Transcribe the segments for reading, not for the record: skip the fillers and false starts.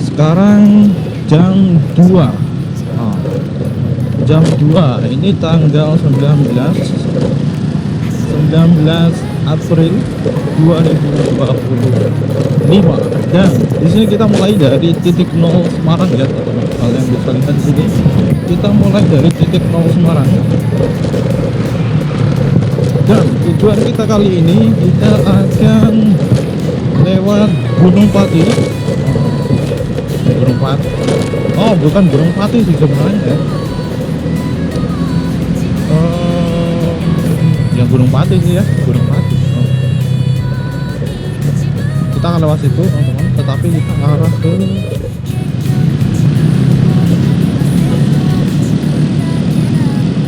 Sekarang jam 2. Ah, jam 2 ini tanggal 19 April 2025, dan di sini kita mulai dari titik 0 Semarang ya teman-teman. Kalian bisa lihat di sini kita mulai dari titik 0 Semarang, dan tujuan kita kali ini kita akan lewat Gunung Pati. Gunung Pati, oh bukan Gunung Pati sih sebenarnya ya. Yang Gunung Pati sih ya, Gunung Pati. Kita akan lewat situ teman-teman, tetapi kita arah ke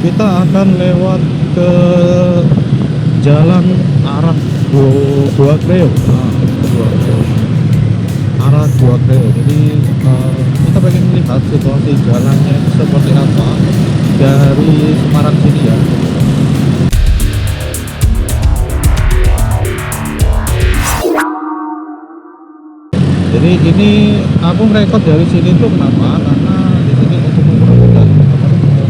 kita akan lewat ke jalan arah Dua Kreo. Arah Dua Kreo. Jadi kita pengen melihat situasi jalannya itu seperti apa dari Semarang sini ya. Jadi ini aku merekod dari sini tuh kenapa? Karena di sini untuk mempermudah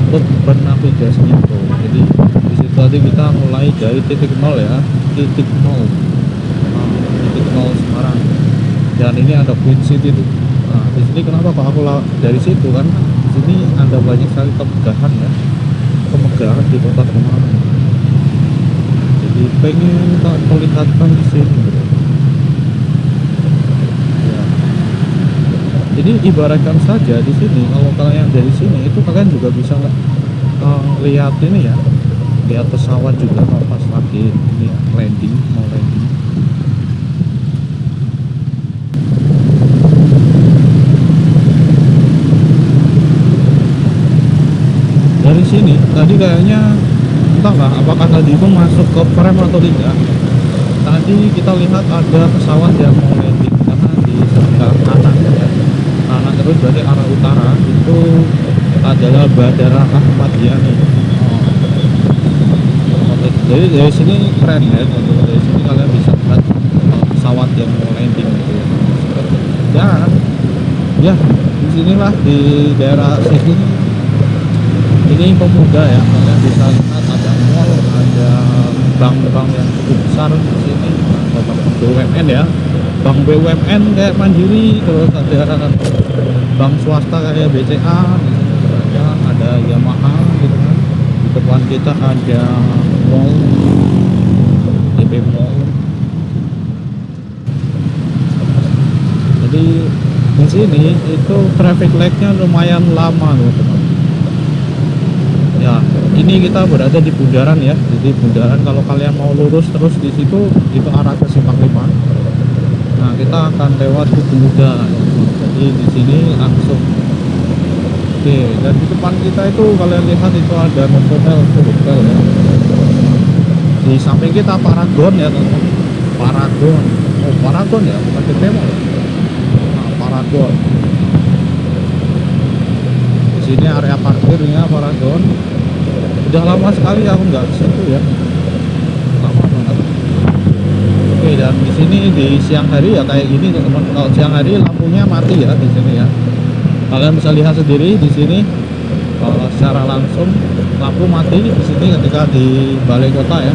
untuk bernavigasinya tuh. Jadi di situ tadi kita mulai dari titik 0 ya, titik 0, titik 0 Semarang. Dan ini ada Queen City tuh. Nah di sini kenapa kok aku dari situ? Karena di sini ada banyak sekali kemegahan ya, kemegahan di kota Semarang. Jadi pengen tak perlihatkan di sini. Bro. Jadi ibaratkan saja di sini, kalau kalian dari sini itu kalian juga bisa lihat ini ya, lihat pesawat juga kalau pas lagi ini ya, landing, mau landing. Dari sini tadi kayaknya entahlah apakah tadi itu masuk ke frame atau tidak. Tadi kita lihat ada pesawat yang mau landing karena di sebelah kanan ya. Kanan terus berarti arah utara itu adalah Bandara Ahmad Yani. Jadi dari sini keren ya, dari sini kalian bisa lihat pesawat yang mau landing gitu. Dan ya disinilah di daerah sini ini pemuda ya, kalian bisa lihat ada mall, ada bank-bank yang cukup besar di sini, ada bank BUMN ya, bank BUMN kayak Mandiri, terus ada bank swasta kayak BCA, ada Yamaha gitu kan. Di depan kita ada mall, DP Mall. Jadi di sini itu traffic light-nya lumayan lama loh teman. Ya, ini kita berada di bundaran ya. Jadi bundaran kalau kalian mau lurus terus di situ itu arah ke Simpang 5. Nah, kita akan lewat ke Pemuda. Jadi di sini langsung. Oke, dan di depan kita itu kalian lihat itu ada hotel ya. Di samping kita Paragon ya, teman-teman. Paragon. Oh, Paragon ya, bukan Depemo ya. Nah, Paragon. Di sini area parkirnya Paragon. Udah lama sekali aku nggak ke situ ya, lama banget. Oke, dan di sini di siang hari ya kayak gini teman-teman. Kalau siang hari lampunya mati ya di sini ya. Kalian bisa lihat sendiri di sini secara langsung lampu mati di sini ketika di balai kota ya.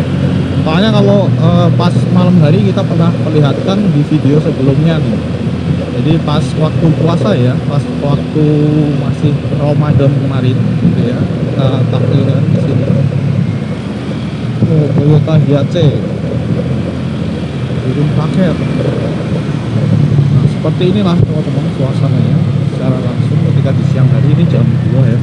Soalnya kalau pas malam hari kita pernah perlihatkan di video sebelumnya nih. Jadi pas waktu puasa ya, pas waktu masih Ramadan kemarin gitu ya, kita tampilkan di sini. Oh, Toyota Hiace kirim paket. Nah, seperti inilah teman-teman suasananya secara langsung ketika di siang hari. Ini jam 2 ya.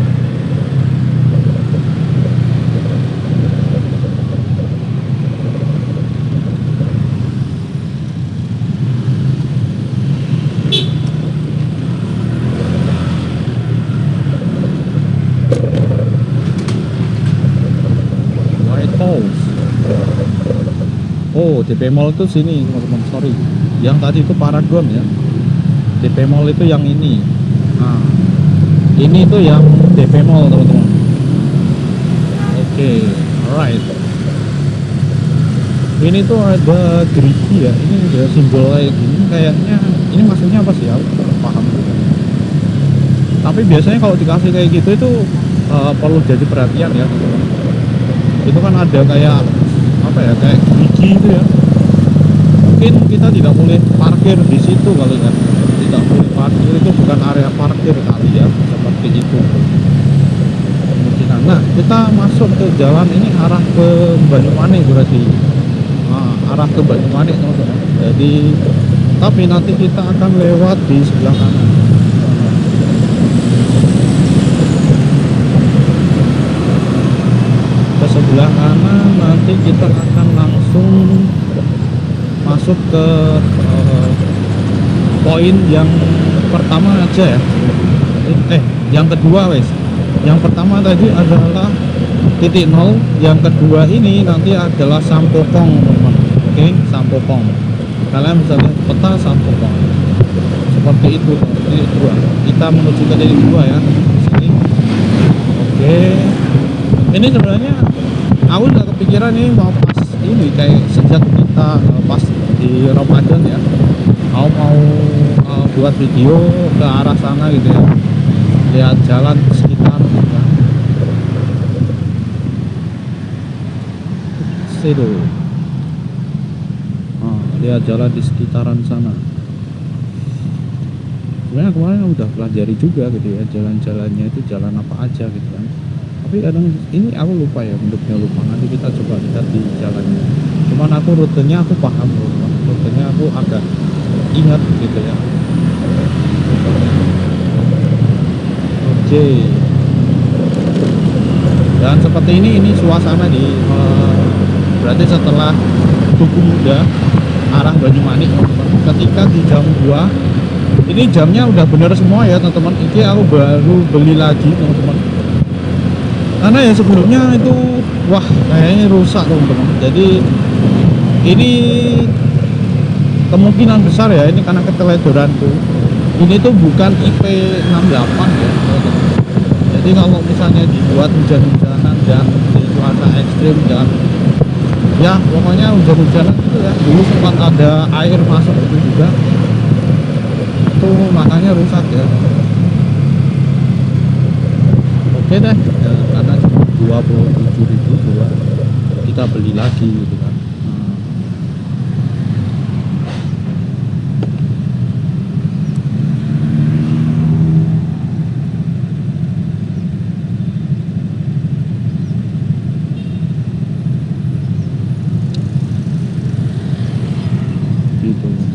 Oh, DP Mall itu sini teman-teman, sorry. Yang tadi itu Paragon ya. DP Mall itu yang ini. Nah, ini tuh yang DP Mall teman-teman. Oke, alright. Ini tuh ada gerigi ya, ini ada simbol kayak gini, kayaknya ini maksudnya apa sih, aku kurang paham juga. Tapi biasanya kalau dikasih kayak gitu itu perlu jadi perhatian ya, teman-teman. Itu kan ada kayak apa ya, kayak gerigi itu ya. Mungkin kita tidak boleh parkir di situ kali ya, tidak boleh parkir, itu bukan area parkir kali ya, seperti itu kemungkinan. Nah, kita masuk ke jalan ini arah ke Banyumanik berarti. Nah, arah ke Banyumanik teman-teman. Jadi tapi nanti kita akan lewat di sebelah kanan. Ke sebelah kanan nanti kita akan langsung masuk ke poin yang pertama aja ya. Yang kedua wes. Yang pertama tadi adalah titik nol, yang kedua ini nanti adalah Sampokong, teman-teman. Oke, Sampokong. Kalian bisa lihat peta Sampokong. Seperti itu, titik dua. Kita menuju ke titik dua ya. Sini. Oke. Ini sebenarnya aku udah kepikiran nih mau pas ini kayak sejak kita pas di Ramadan ya. Aku mau buat video ke arah sana gitu ya. Lihat jalan sekitar gitu kan. Situ. Lihat jalan di sekitaran sana. Sebenarnya kemarin udah pelajari juga gitu ya, jalan-jalannya itu jalan apa aja gitu kan. Tapi kadang ini aku lupa ya, bentuknya lupa. Nanti kita coba lihat di jalannya. Cuman aku rutenya aku paham loh, rutenya aku agak ingat gitu ya. Oke. Dan seperti ini suasana di berarti setelah Tugu Muda arah Banyumanik ketika di jam 2 ini jamnya udah bener semua ya teman-teman. Ini aku baru beli lagi teman-teman, karena ya sebelumnya itu wah kayaknya rusak teman-teman. Jadi ini kemungkinan besar ya ini karena keteledoranku. Ini tuh bukan IP68 ya teman-teman. Jadi kalau misalnya dibuat hujan-hujanan dan di cuaca ekstrim dan ya pokoknya hujan-hujanan itu ya, dulu sempat ada air masuk itu juga, itu makanya rusak ya. Oke deh ya, karena cuma 27.000 doang kita beli lagi gitu kan.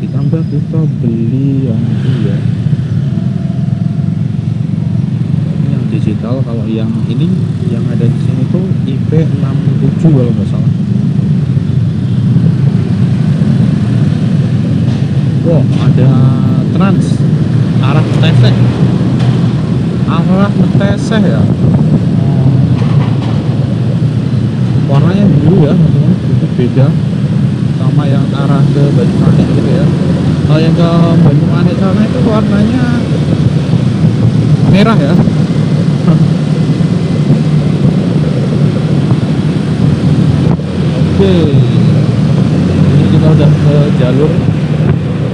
Ditambah kita beli yang ini ya, ini yang digital. Kalau yang ini yang ada di sini tuh IP67 kalau nggak salah. Wow, ada Trans arah Meteseh, ya. Warnanya biru ya teman-teman, itu beda sama yang arah ke Banyumanik gitu ya. Kalau yang ke Banyumanik sana itu warnanya merah ya. Oke, ini kita udah ke jalur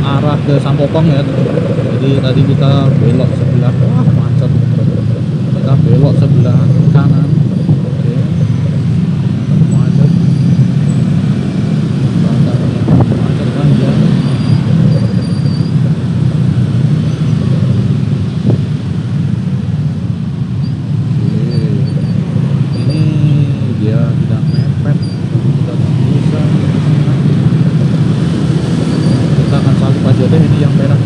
arah ke Sampokong ya teman-teman. Jadi tadi kita belok sebelah, wah macet, kita belok sebelah kanan. Oke, macet. Ini yang merah,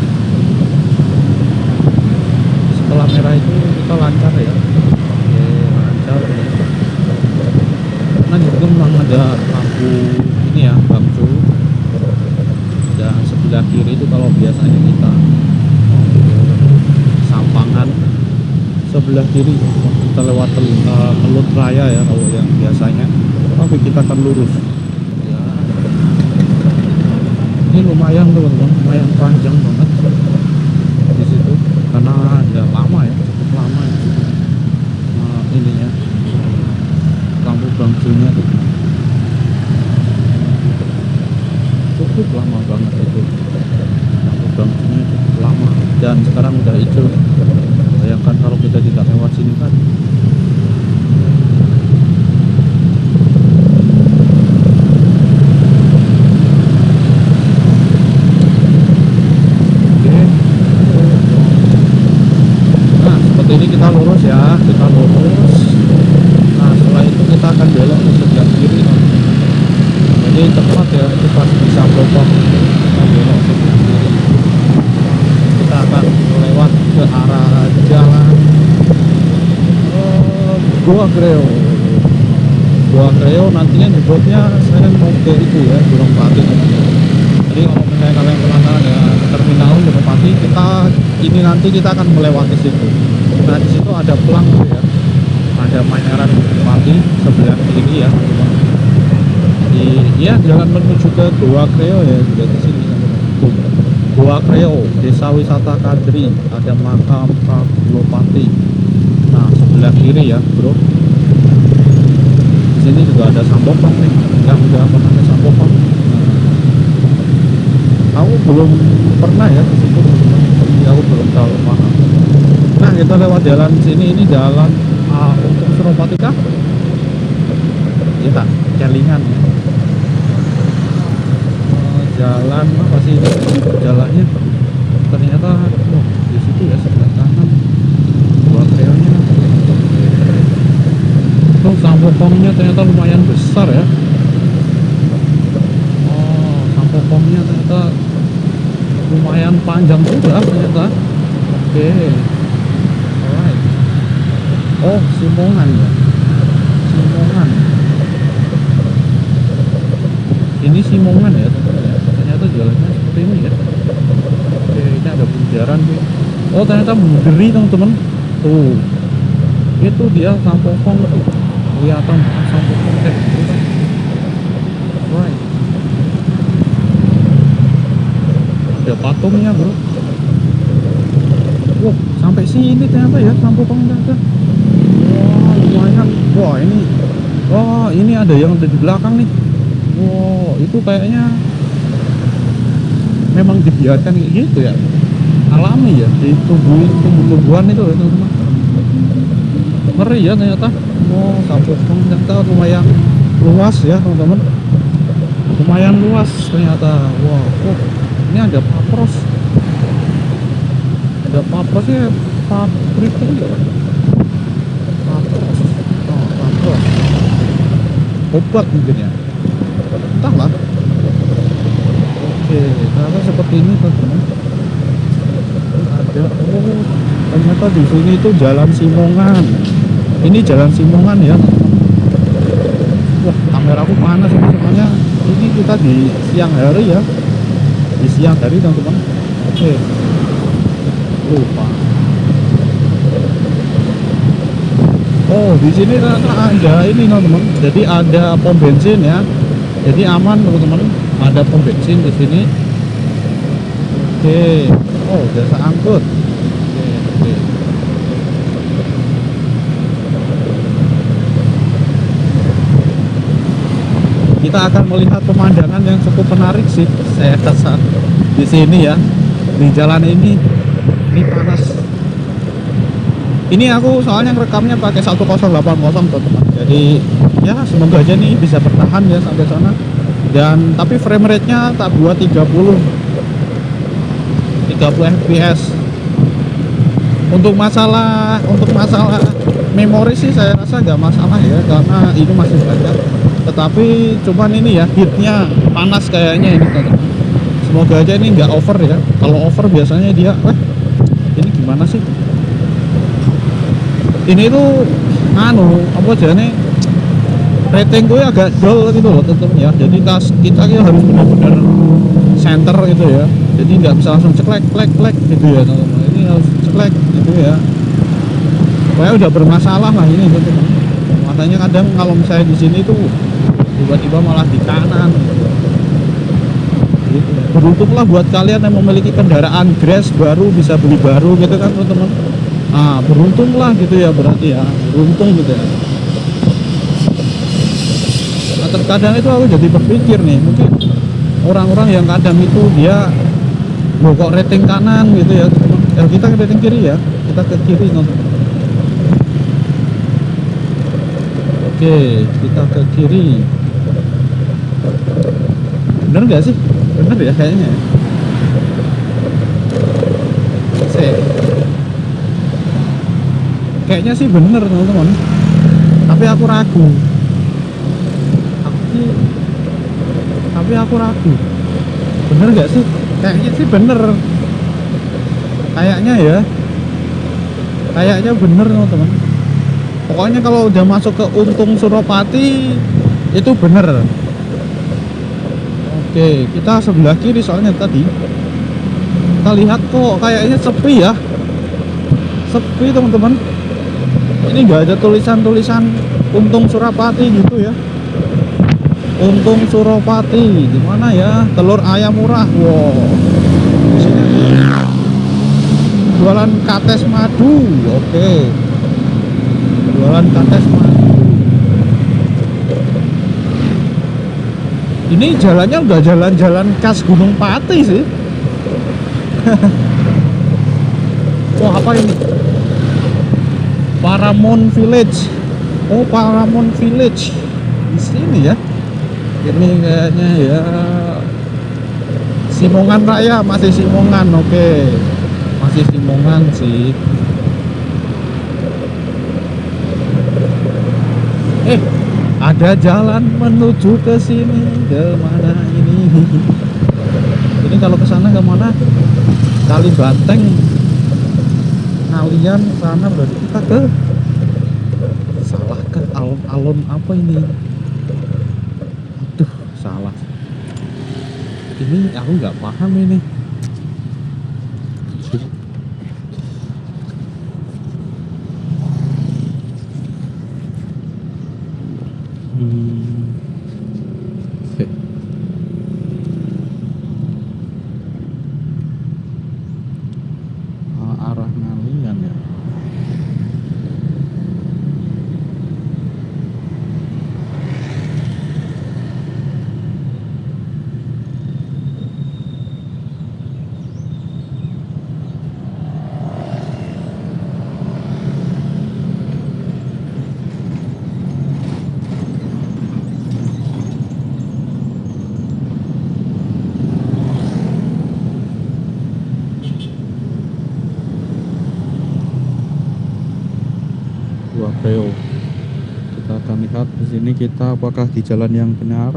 setelah merah itu kita lancar ya. Oke, lancar ya. Karena juga memang ada lampu ini ya, bangcu. Dan sebelah kiri itu kalau biasanya kita Sampangan, sebelah kiri kita lewat Kelut Raya ya kalau yang biasanya, tapi kita akan lurus. Ini lumayan teman-teman, lumayan panjang banget di situ karena ya lama ya, cukup lama ya. Ininya lampu bangsunya tuh. cukup lama banget itu. Lampu ganggunya cukup lama dan sekarang udah hijau. Bayangkan kalau kita tidak lewat sini kan. Ini kita lurus ya, kita lurus. Nah setelah itu kita akan belok ke sebelah kiri. Jadi tepat ya, itu pas bisa Sampokong kita belok ke sebelah kiri. Kita akan lewat ke arah jalan Gua Kreo. Gua Kreo nantinya nyebutnya saya mau ke itu ya, Gunung Pati. Jadi kalau misalnya kalian penasaran ya terminal Gunung Pati, ini nanti kita akan melewati situ. Nah di situ ada pelang tuh ya, ada Pangeran Pati sebelah kiri ya. Ya jalan menuju ke Gua Kreo ya, juga ke sini. Gua Kreo, Desa Wisata Kadri, ada makam Pak Lopati. Nah sebelah kiri ya bro. Di sini juga ada Sampokong nih, yang udah pernah ke Sampokong. Aku belum pernah ya ke situ, jadi aku belum tahu paham. Nah kita lewat jalan sini, ini jalan untuk Suropati kah? Iya tak, Kelingan ya. Jalan apa sih jalannya? Ternyata di situ ya sebelah kanan Gua Kreonya. Tuh Sampokongnya ternyata lumayan besar ya. Sampokongnya ternyata lumayan panjang juga ternyata. Oke. Alright. Oh, Simongan ya. Simongan. Ini Simongan ya, ternyata jalannya seperti ini ya. Oke, ini ada bundaran nih. Oh, ternyata Bunderi teman-teman. Tuh. Itu dia Sampokong tuh. Kelihatan Sampokong Right. Ada patungnya bro. Wow, sampai sini ternyata ya Sampokong ternyata. Wah lumayan. Wah ini ada yang ada di belakang nih. Wow itu kayaknya memang dibiarkan kayak gitu ya, alami ya, ditumbuhin tumbuh-tumbuhan itu ya teman-teman. Ngeri ya ternyata. Wow Sampokong ternyata lumayan luas ya teman-teman. Lumayan luas ternyata. Wow. Ini ada papros. Ada paprosnya, pabrik itu. Papros. Oh, papros. Obat mungkin ya. Entahlah. Oke, ternyata seperti ini teman-teman. Ada. Oh, ternyata di sini itu Jalan Simongan. Ini Jalan Simongan ya. Wah, kameraku panas ini soalnya. Ini kita di siang hari ya. Di siang hari teman-teman. Oke. Lupa. Oh di sini ternyata ada ini teman-teman. Jadi ada pom bensin ya. Jadi aman teman-teman. Ada pom bensin di sini. Oke. Oh jasa angkut. Oke. Kita akan melihat pemandangan yang cukup menarik sih. Saya rasa di sini ya, di jalan ini panas. Ini aku soalnya ngerekamnya pakai 1080 teman-teman. Jadi ya semoga aja nih bisa bertahan ya sampai sana. Dan tapi frame rate-nya tak buat 30 fps. Untuk masalah memori sih saya rasa nggak masalah ya, karena ini masih banyak. Tetapi cuman ini ya hitnya panas kayaknya ini teman-teman. Semoga aja ini nggak over ya. Kalau over biasanya dia ini gimana sih, ini tuh apa aja nih, rating gue agak dull gitu loh teman-teman ya. Jadi kita harus benar-benar center gitu ya. Jadi nggak bisa langsung ceklek gitu ya teman-teman. Ini harus ceklek gitu ya. Pokoknya udah bermasalah lah ini teman-teman. Makanya kadang kalau misalnya di sini tuh tiba-tiba malah di kanan gitu. Beruntunglah buat kalian yang memiliki kendaraan Grass baru, bisa beli baru gitu kan teman-teman. Nah beruntunglah gitu ya, berarti ya beruntung gitu ya. Nah terkadang itu aku jadi berpikir nih, mungkin orang-orang yang kadang itu dia loh kok rating kanan gitu ya, kita ke rating kiri ya, kita ke kiri nonton. Oke, kita ke kiri. Bener nggak sih? Bener ya kayaknya ya. Kayaknya sih bener teman-teman, tapi aku ragu. Aku ragu. Bener nggak sih? Kayaknya sih bener. Kayaknya ya. Kayaknya bener teman-teman. Pokoknya kalau udah masuk ke Untung Suropati itu bener. Oke, kita sebelah kiri soalnya tadi kita lihat kok kayaknya sepi ya. Sepi teman-teman. Ini nggak ada tulisan-tulisan Untung Suropati gitu ya. Untung Suropati di mana ya? Telur ayam murah. Wow. Di sini jualan kates madu. Oke. Jualan kates madu. Ini jalannya udah jalan-jalan khas Gunung Pati sih. Wah, apa ini? Paramount Village. Oh, Paramount Village di sini ya. Ini kayaknya ya Simongan Raya, masih Simongan. Oke, masih Simongan sih. Ada jalan menuju ke sini, ke mana ini? Ini kalau ke sana ke mana? Kalibanteng. Ngalian sana berarti kita ke salah, ke alun-alun apa ini? Aduh, salah. Ini aku nggak paham ini. Oke. Arah Ngalian ya. Gua Kreo. Kita akan lihat di sini kita apakah di jalan yang benar.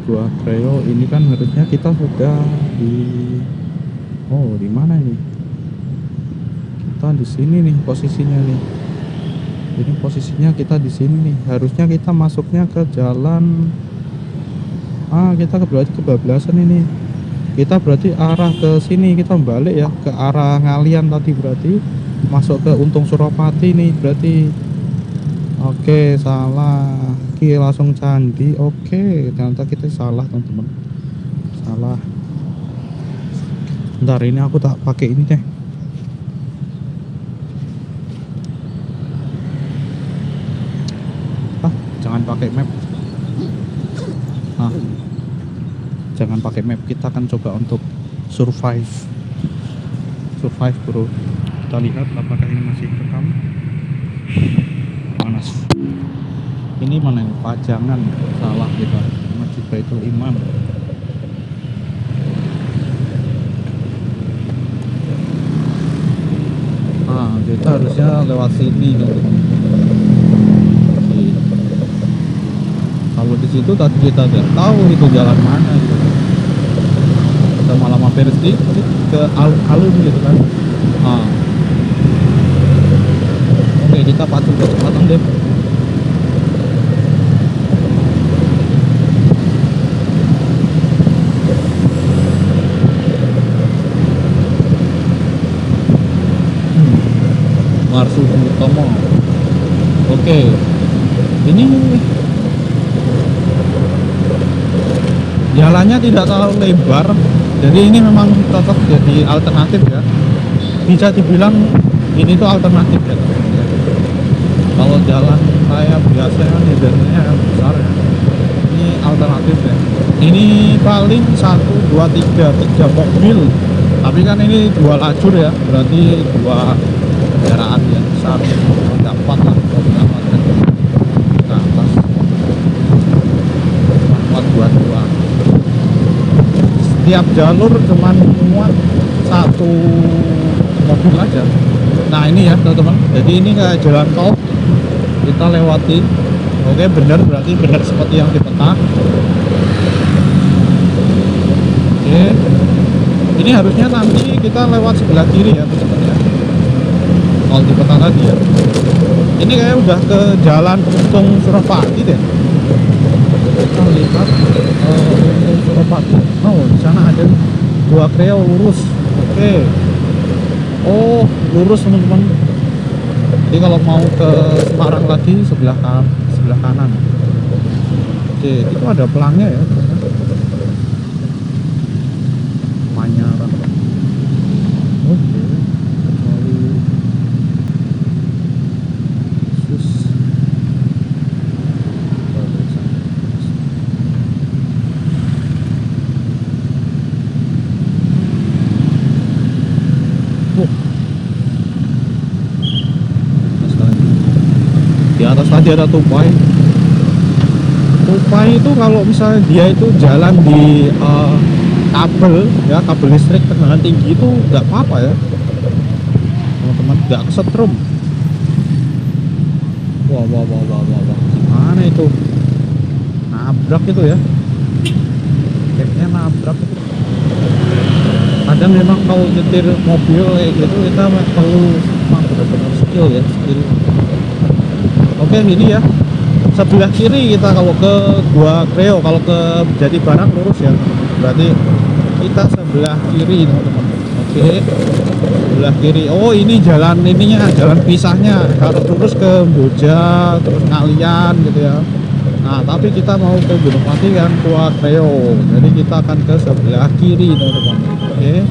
Gua Kreo ini kan harusnya kita sudah di di mana ini? Kita di sini nih posisinya nih. Ini posisinya kita di sini nih. Harusnya kita masuknya ke jalan kita berarti kebablasan ini. Kita berarti arah ke sini, kita balik ya ke arah Ngalian tadi, berarti masuk ke Untung Suropati nih berarti. Oke, salah. Oke, langsung candi. Oke, ternyata kita salah teman-teman. Salah. Bentar, ini aku tak pakai ini deh. Jangan pakai map. Jangan pakai map, kita akan coba untuk survive bro. Kita lihat apakah ini masih rekam. Mana sih? Ini mana ini? Pajangan. Salah kita. Masjid Baitul Iman. Kita harusnya lewat sini gitu. Kalau di situ tadi kita nggak tahu itu jalan mana gitu. Kita malah mampir sedikit ke alun-alun gitu kan. Oke, kita pacu kecepatan deh. Marsudi Utomo. Oke, ini jalannya tidak terlalu lebar, jadi ini memang cocok jadi alternatif ya. Bisa dibilang ini tuh alternatif ya. Kalau jalan raya biasa kan jalannya besar ya. Ini alternatif ya. Ini paling 1, 2, 3 mobil, tapi kan ini 2 lajur ya, berarti 2 kendaraan ya, satu tidak 4 lah, kalau tidak 4 kan ke atas, cuma 4, 2, 2. Setiap jalur cuman muat 1 mobil aja. Nah ini ya teman-teman, jadi ini kayak jalan tol kita lewati. Oke, bener, berarti bener seperti yang di peta. Oke, ini harusnya nanti kita lewat sebelah kiri ya teman-teman ya, kalau di peta tadi ya. Ini kayak udah ke jalan Untung Suropati deh. Kita lihat Untung Suropati. Oh, di sana ada 2 Kreo lurus. Oke. Oh, lurus teman-teman. Jadi kalau mau ke Semarang lagi sebelah kanan. Oke, itu ada pelangnya ya. Manyara. Oke. Lalu sus. Di atas tadi ada tupai. Tupai itu kalau misalnya dia itu jalan di kabel ya, kabel listrik tegangan tinggi itu nggak apa-apa ya teman-teman, nggak kesetrum. Wah, gimana itu, nabrak itu ya, kayaknya nabrak itu. Kadang memang kalau nyetir mobil kayak gitu kita perlu memang benar-benar skill ya, skill. Oke, ini ya sebelah kiri kita kalau ke Gua Kreo, kalau ke Jati Barang lurus ya, berarti kita sebelah kiri teman-teman. Oke, sebelah kiri. Oh, ini jalan ininya, jalan pisahnya. Kalau lurus ke Boja terus Ngalian gitu ya. Nah, tapi kita mau ke Gunung Pati kan, Gua Kreo, jadi kita akan ke sebelah kiri teman-teman. Oke,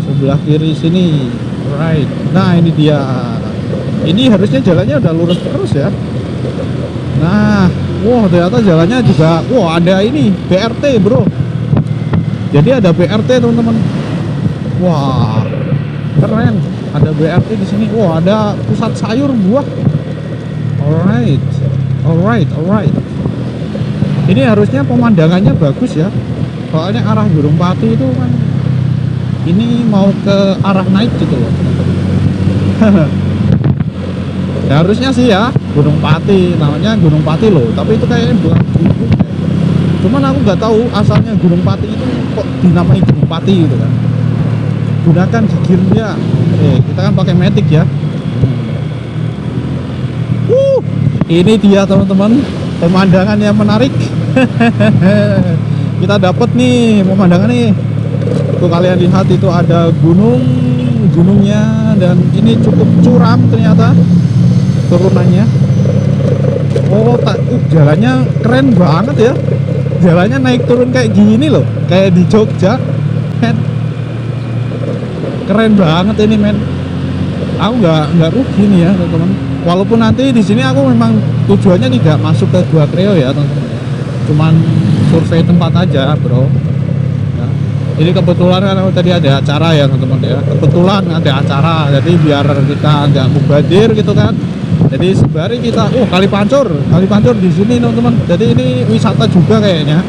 sebelah kiri sini, right. Nah, ini dia. Ini harusnya jalannya udah lurus terus ya. Nah, wah ternyata jalannya juga, wah ada ini BRT bro. Jadi ada BRT teman-teman. Wah, keren. Ada BRT di sini. Wah, ada pusat sayur buah. Alright. Ini harusnya pemandangannya bagus ya. Soalnya arah Gunung Pati itu kan, ini mau ke arah naik gitu loh. Ya, harusnya sih ya Gunung Pati, namanya Gunung Pati loh, tapi itu kayaknya bukan gunung ya. Cuman aku nggak tahu asalnya Gunung Pati itu kok dinamai Gunung Pati gitu kan. Gunakan gigirnya. Kita kan pakai Matic ya. Ini dia teman-teman, pemandangan yang menarik. Kita dapat nih pemandangan nih. Tuh kalian lihat itu ada gunungnya, dan ini cukup curam ternyata turunannya. Oh, jalannya keren banget ya. Jalannya naik turun kayak gini loh, kayak di Jogja, men. Keren banget ini, men. Aku nggak rugi nih ya, teman-teman. Walaupun nanti di sini aku memang tujuannya tidak masuk ke Gua Kreo ya, teman-teman. Cuman survei tempat aja, bro. Ya. Ini kebetulan kan tadi ada acara ya, teman-teman ya. Kebetulan ada acara, jadi biar kita nggak mubadir gitu kan. Jadi sembari kita, Kali Pancur di sini teman-teman. Jadi ini wisata juga kayaknya,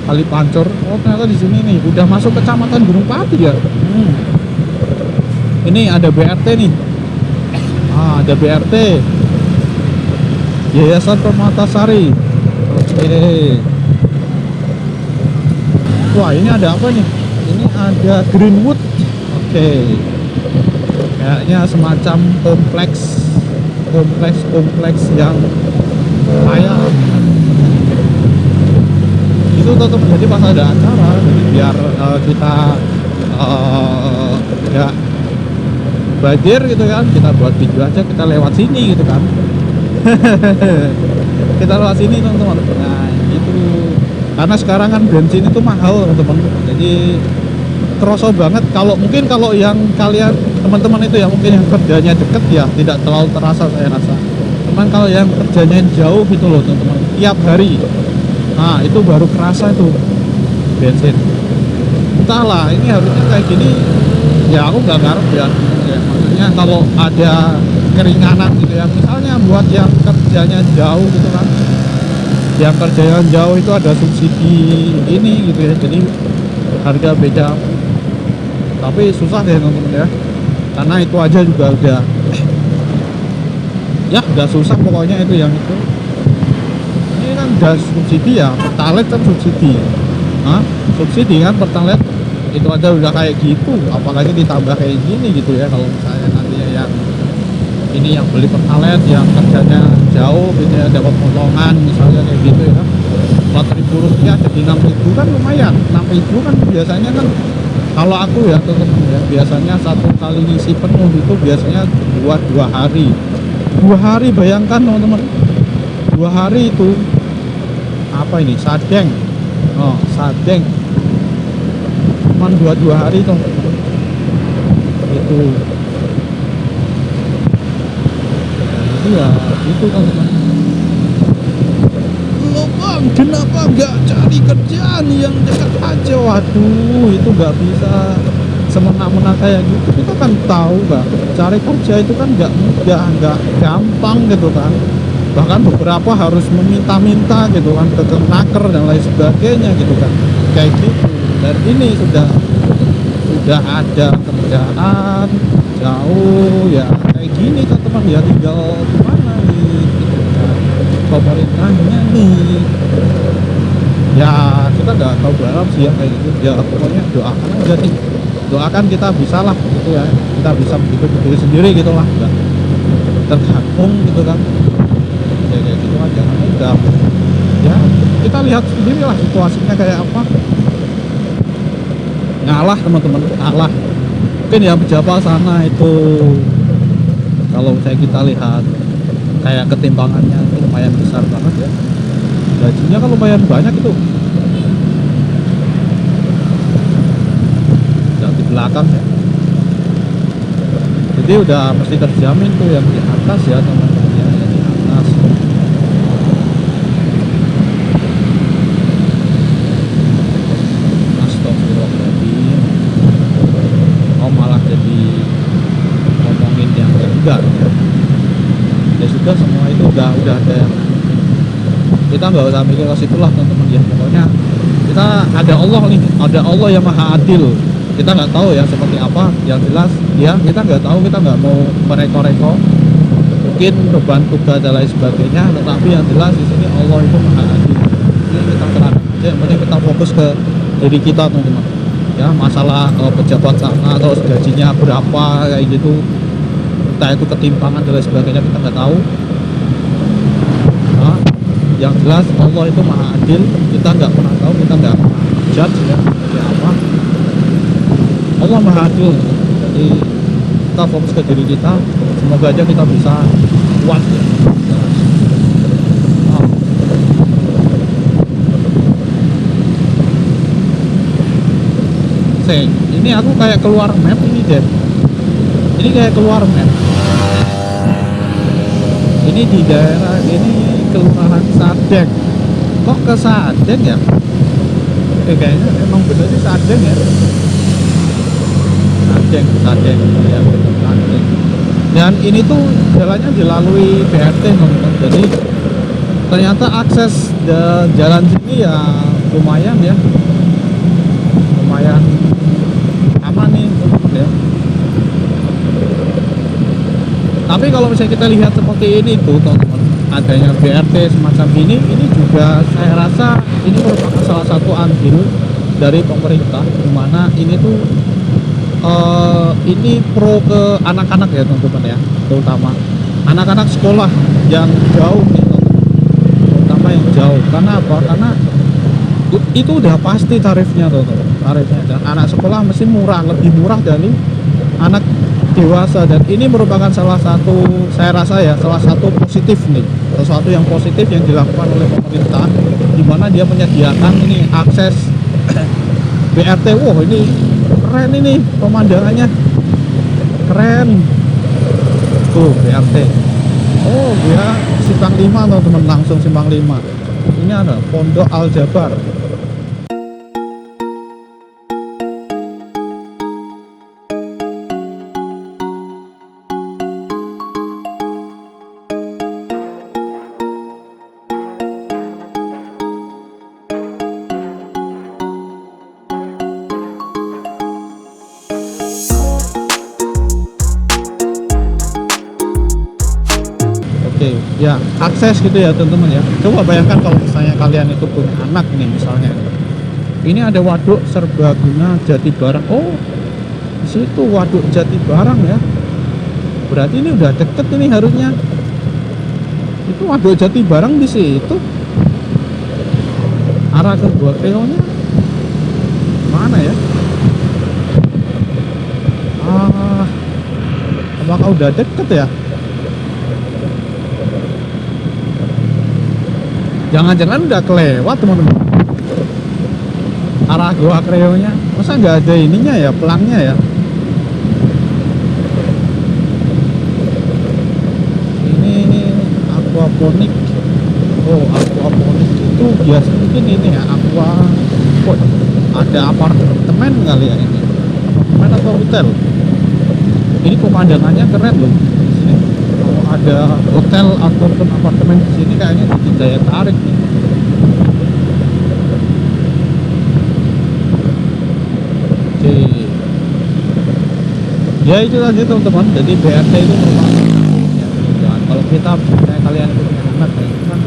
Kali Pancur. Oh, ternyata di sini nih udah masuk kecamatan Gunung Pati ya. Ini ada BRT nih. Ada BRT, Yayasan Permatasari. Oke. Wah, ini ada apa nih? Ini ada Greenwood. Oke. Kayaknya semacam kompleks yang kaya. Itu tetap jadi pas ada acara, jadi biar kita ya banjir gitu kan, kita buat video aja, kita lewat sini gitu kan. Kita lewat sini teman-teman. Nah itu karena sekarang kan bensin itu mahal teman-teman, jadi terasa banget. Kalau yang kalian teman-teman itu ya mungkin yang kerjanya deket ya tidak terlalu terasa saya rasa. Cuman kalau yang kerjanya jauh gitu loh teman-teman, tiap hari, nah itu baru kerasa itu. bensin. Entahlah, ini harusnya kayak gini ya, aku nggak ngarep ya. Maksudnya kalau ada keringanan gitu ya, misalnya buat yang kerjanya jauh gitu kan, yang kerjanya jauh itu ada subsidi ini gitu ya, jadi harga beda. Tapi susah deh teman-teman ya, karena itu aja juga udah ya udah susah pokoknya. Itu yang itu ini kan udah subsidi ya, Pertalite kan subsidi. Hah? Subsidi kan Pertalite itu aja udah kayak gitu, apalagi ditambah kayak gini gitu ya. Kalau misalnya nantinya yang ini yang beli Pertalite yang kerjanya jauh gitu ya, dapat potongan misalnya kayak gitu ya, 4.000 rupiah jadi 6.000 kan lumayan. 6.000 kan biasanya kan, kalau aku ya teman-teman ya, biasanya satu kali ngisi penuh itu biasanya buat 2 hari. 2 hari, bayangkan teman-teman, 2 hari itu apa ini, Sadeng. Oh, Sadeng cuman 2 hari tuh itu. Iya, itu kan teman. Lo bang, kenapa nggak cari kerjaan yang dekat aja? Waduh, itu nggak bisa semena-mena kayak gitu. Kita kan tahu nggak, cari kerja itu kan nggak mudah, nggak gampang gitu kan. Bahkan beberapa harus meminta-minta gitu kan, ke Kemnaker dan lain sebagainya gitu kan, kayak gitu. Dan ini sudah ada kerjaan jauh ya kayak gini kan teman ya, tinggal gimana nih gitu kan, pemerintahnya nih ya. Kita nggak tahu berharap sih ya kayak gitu ya, pokoknya doakan aja nih, doakan kita bisa lah gitu ya, kita bisa begitu sendiri gitu lah, nggak tergantung gitu kan ya, kayak gitu aja. Udah ya, kita lihat sendiri lah situasinya kayak apa. Ngalah teman-teman, ngalah. Mungkin ya pejabat sana itu, kalau saya kita lihat kayak ketimpangannya itu lumayan besar banget ya, gajinya kan lumayan banyak itu. Udah di belakang ya, jadi udah mesti terjamin tuh yang di atas ya teman-teman ya, yang di atas. Malah jadi ngomongin yang enggak ya, sudah semua itu udah ada yang, kita nggak usah mikir ke situ lah teman-teman ya. Pokoknya kita ada Allah nih, ada Allah yang maha adil. Kita nggak tahu ya seperti apa, yang jelas ya kita nggak tahu, kita nggak mau mereko-reko mungkin beban tugas dan lain sebagainya, tetapi yang jelas di sini Allah itu maha adil. Jadi kita serahkan aja, yang penting kita fokus ke diri kita teman-teman ya. Masalah pejabat sana terus gajinya berapa kayak gitu, entah itu ketimpangan dan lain sebagainya, kita nggak tahu. Nah, yang jelas Allah itu maha adil, kita nggak pernah tahu, kita nggak pernah judge ya seperti apa. Allah maha adil, jadi kita fokus ke diri kita, semoga aja kita bisa kuat ya. Ini aku kayak keluar map ini deh. Ini kayak keluar map. Ini di daerah ini kelurahan Sadeng. Kok ke Sadeng ya? Kayaknya emang bener sih Sadeng ya. Sadeng ya, Sadeng. Dan ini tuh jalannya dilalui BRT teman-teman. Jadi ternyata akses jalan sini ya lumayan ya. Lumayan aman nih teman-teman ya. Tapi kalau misalnya kita lihat seperti ini tuh teman-teman, adanya BRT semacam ini juga saya rasa ini merupakan salah satu andil dari pemerintah, dimana ini tuh ini pro ke anak-anak ya teman-teman ya, terutama anak-anak sekolah yang jauh nih teman-teman, terutama yang jauh. Karena apa? Karena itu udah pasti tarifnya teman-teman, tarifnya, dan anak sekolah mesti murah, lebih murah dari anak dewasa. Dan ini merupakan salah satu, saya rasa ya, salah satu positif nih, sesuatu yang positif yang dilakukan oleh pemerintah, di mana dia menyediakan ini akses BRT. Wow, ini keren, ini pemandangannya keren tuh BRT. Oh dia Simpang 5 teman-teman, langsung Simpang 5. Ini ada Pondok Al Jabar. ya akses gitu ya teman-teman ya. Coba bayangkan kalau misalnya kalian itu punya anak nih misalnya, ini ada waduk serbaguna Jati Barang. Oh, di situ waduk Jati Barang ya, berarti ini udah deket ini harusnya. Itu waduk Jati Barang di situ, arah ke Gua Kreonya mana ya? Apakah udah deket ya? Jangan-jangan udah kelewat teman-teman, arah Gua Kreonya. Masa nggak ada ininya ya, pelangnya ya? Ini aquaponik. Oh, aquaponik itu biasa mungkin ini ya, kok ada apartemen kali ya ini, apartemen atau hotel. Ini pemandangannya keren loh di sini. Kalau ada hotel ataupun apartemen di sini kayaknya jadi daya tarik nih. Oke. Ya itu tadi teman-teman. Jadi BRT itu merupakan ya, kalau kita misalnya kalian punya anak ya, kan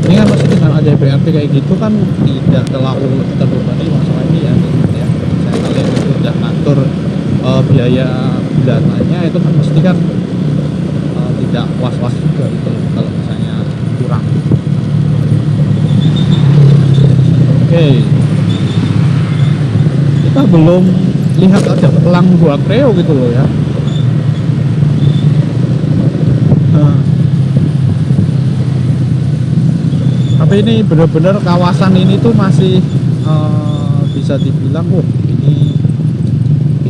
ini kan masih dengan ada BRT kayak gitu kan tidak terlalu terbebani masalah ini ya teman-teman ya. Misalnya kalian itu udah ngatur biaya bulanannya itu kan mesti kan tidak was-was juga gitu kalau misalnya kurang. Oke, kita belum lihat ada pelang Gua Kreo gitu loh ya. Tapi ini benar-benar kawasan ini tuh masih bisa dibilang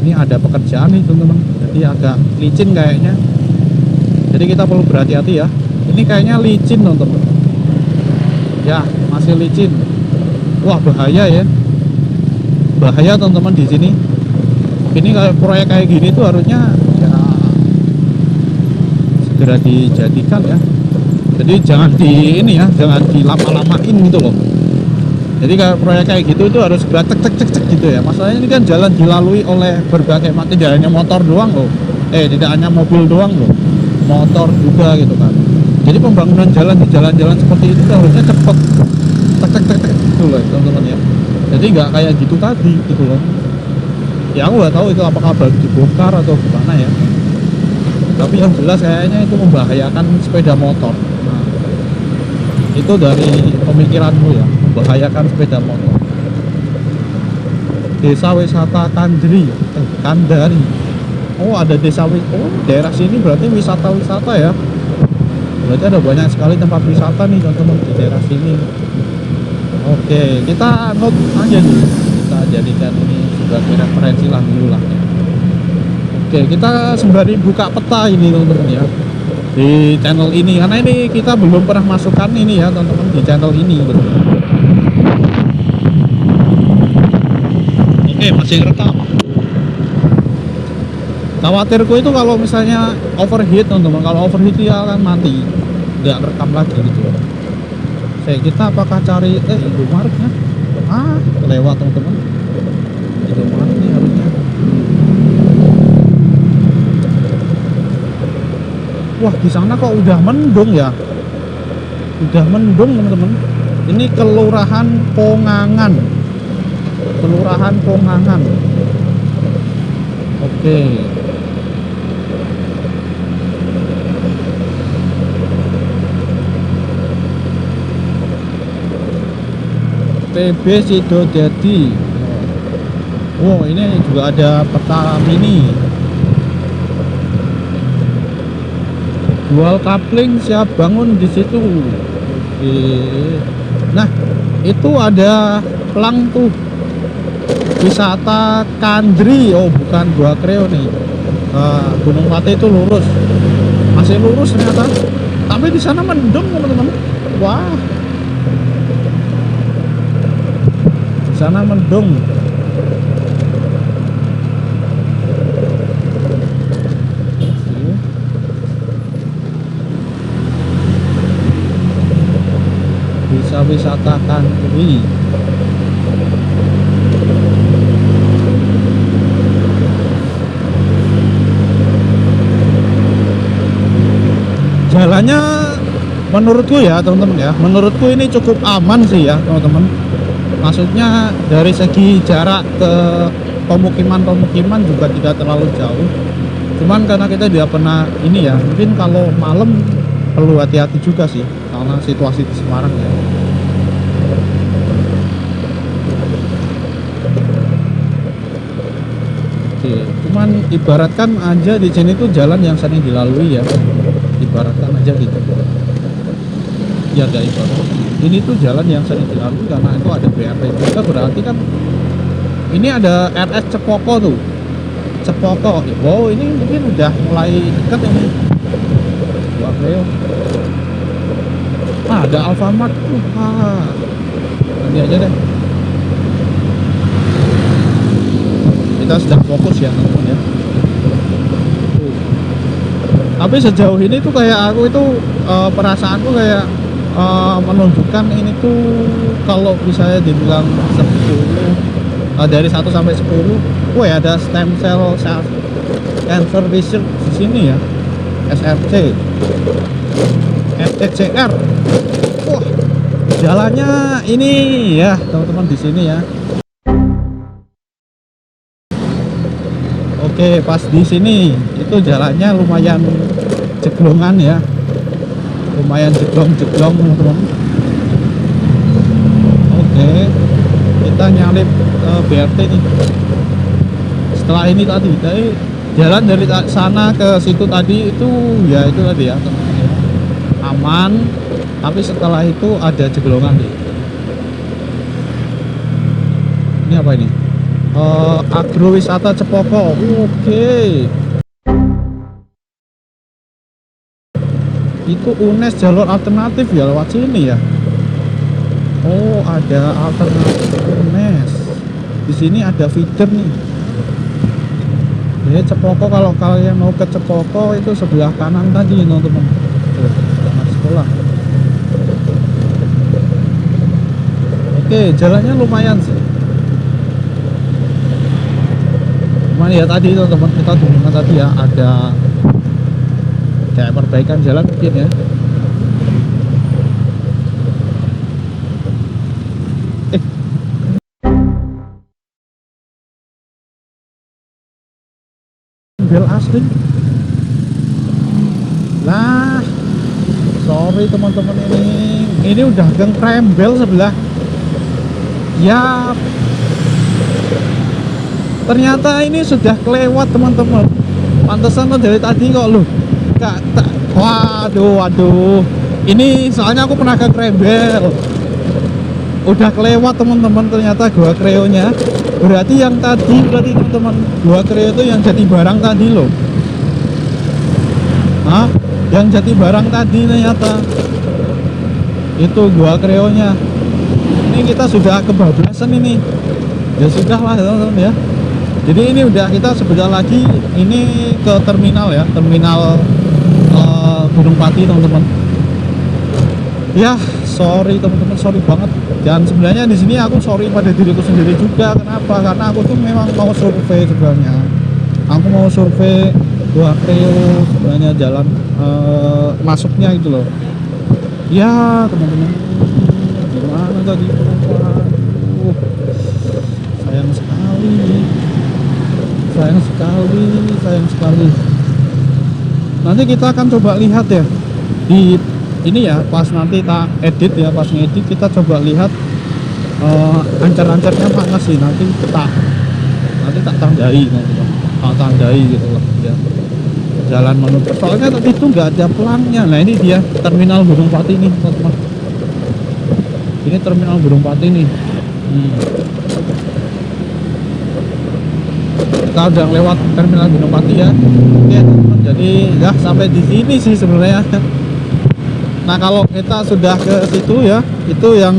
ini ada pekerjaan nih teman-teman, jadi agak licin kayaknya, jadi kita perlu berhati-hati ya. Ini kayaknya licin teman-teman ya, masih licin. Wah bahaya ya, bahaya teman-teman di sini. Ini kayak proyek kayak gini tuh harusnya ya segera dijadikan ya, jadi jangan di ini ya, jangan dilama-lamain gitu loh. Jadi kayak proyek kayak gitu itu harus segera cek gitu ya. Masalahnya ini kan jalan dilalui oleh berbagai macam, tidak hanya motor doang loh, tidak hanya mobil doang loh, motor juga gitu kan. Jadi pembangunan jalan di jalan-jalan seperti itu harusnya cepet cek gitu loh teman-teman ya. Jadi nggak kayak gitu tadi gitu loh. Ya aku nggak tahu itu apakah baru dibongkar atau gimana ya. Tapi yang jelas kayaknya itu membahayakan sepeda motor. Nah, itu dari pemikiranmu ya, membahayakan sepeda motor. Desa wisata Kandri, Kandari. Oh ada oh daerah sini berarti wisata-wisata ya. Berarti ada banyak sekali tempat wisata nih teman-teman di daerah sini. Oke, kita note aja nih, kita jadikan ini sebagai referensi lah dulu lah ya. Oke, kita sembari buka peta ini teman-teman ya, di channel ini, karena ini kita belum pernah masukkan ini ya teman-teman di channel ini gitu. Oke, masih rekam. Khawatirku itu kalau misalnya overheat teman-teman, kalau overheat dia akan mati, nggak rekam lagi gitu. Oke, kita apakah cari Indomaretnya? Lewat teman-teman. Indomaret nih harusnya. Wah, di sana kok udah mendung ya? Udah mendung teman-teman. Ini Kelurahan Pongangan. Kelurahan Pongangan. Oke. TB Sidodadi. Wow, ini juga ada peta mini. Dual coupling siap bangun di situ. Oke. Nah, itu ada pelang tuh. Wisata Kandri. Oh, bukan Gua Kreo nih. Gunung Pati itu lurus. Masih lurus ternyata. Tapi di sana mendung, teman-teman. Wah. Di sana mendung. Bisa wisata Kandri. Jalannya menurutku ya teman-teman ya, menurutku ini cukup aman sih ya teman-teman. Maksudnya dari segi jarak ke pemukiman-pemukiman juga tidak terlalu jauh. Cuman karena kita tidak pernah ini ya, mungkin kalau malam perlu hati-hati juga sih karena situasi di Semarang ya. Oke, cuman ibaratkan aja di sini tuh jalan yang sering dilalui ya, ibaratkan aja gitu ya guys. Ini tuh jalan yang sering dilalui karena itu ada BRT juga, berarti kan ini ada RS Cepoko tuh, Cepoko. Wow, ini mungkin udah mulai dekat ini. Wah, Leo. Ada Alfamart. Nanti aja deh. Kita sedang fokus ya teman-teman ya. Tapi sejauh ini tuh kayak aku itu perasaanku kayak menunjukkan ini tuh kalau misalnya dibilang 10 dari 1 sampai 10, wah ada stem cell cancer research di sini ya, SRC, STCR. Wah, jalannya ini ya teman-teman di sini ya. Oke, pas di sini itu jalannya lumayan jeglongan ya, lumayan jeglong teman-teman. Oke, kita nyalip BRT nih. Setelah ini tadi jalan dari sana ke situ tadi itu ya itu tadi ya teman-teman, aman. Tapi setelah itu ada jeglongan nih. Ini apa ini? Agrowisata Cepoko. Oke. Itu UNES jalur alternatif ya lewat sini ya. Oh, ada alternatif UNES. Di sini ada feeder nih. Jadi Cepoko, kalau kalian mau ke Cepoko itu sebelah kanan tadi teman-teman. Anak sekolah. Oke, jalannya lumayan sih. Cuman ya tadi teman-teman, kita dengar tadi ya ada kayak perbaikan jalan mungkin ya. Bel asli lah, sorry teman-teman, ini udah geng krembel sebelah ya. Ternyata ini sudah kelewat teman-teman. Pantesan tuh dari tadi kok lu waduh. Ini soalnya aku pernah ke Krembel. Udah kelewat teman-teman, ternyata Gua Kreonya. Berarti yang tadi teman-teman, Gua Kreo itu yang Jati Barang tadi loh. Hah? Yang Jati Barang tadi ternyata. Itu Gua Kreonya. Ini kita sudah kebablasan ini. Ya sudah lah teman-teman ya. Jadi ini udah kita sebentar lagi ini ke terminal ya, terminal Gunung Pati teman-teman. Ya, sorry teman-teman, sorry banget. Dan sebenarnya di sini aku sorry pada diriku sendiri juga. Kenapa? Karena aku tuh memang mau survei sebenarnya. Aku mau survei Gua Kreo sebenarnya jalan masuknya itu loh. Ya teman-teman, gimana tadi? Sayang sekali. Nanti kita akan coba lihat ya di ini ya, pas nanti tak edit ya, pas ngedit kita coba lihat ancar-ancarnya mana sih, nanti tak tandai gitu loh ya, jalan menuju. Soalnya tadi itu nggak ada pelangnya. Nah ini dia terminal Gunung Pati nih teman-teman, ini terminal Gunung Pati nih. Kita udah lewat terminal Gunung Pati ya. Oke teman-teman, jadi ya sampai di sini sih sebenarnya. Nah kalau kita sudah ke situ ya, itu yang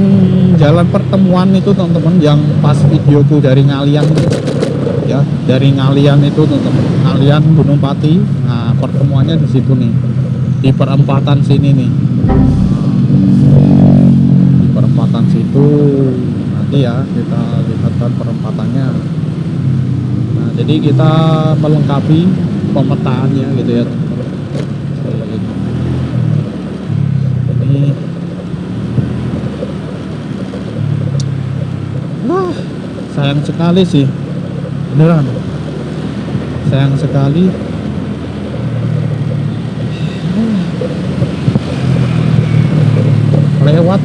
jalan pertemuan itu teman-teman, yang pas videoku dari Ngalian itu ya, dari Ngalian itu teman-teman, Ngalian Gunung Pati. Nah pertemuannya di situ nih, di perempatan sini nih. Di perempatan situ nanti ya kita lihatkan perempatannya. Nah jadi kita melengkapi pemetaannya gitu ya teman-teman. Ini Wah, sayang sekali sih, beneran sayang sekali. Lewat.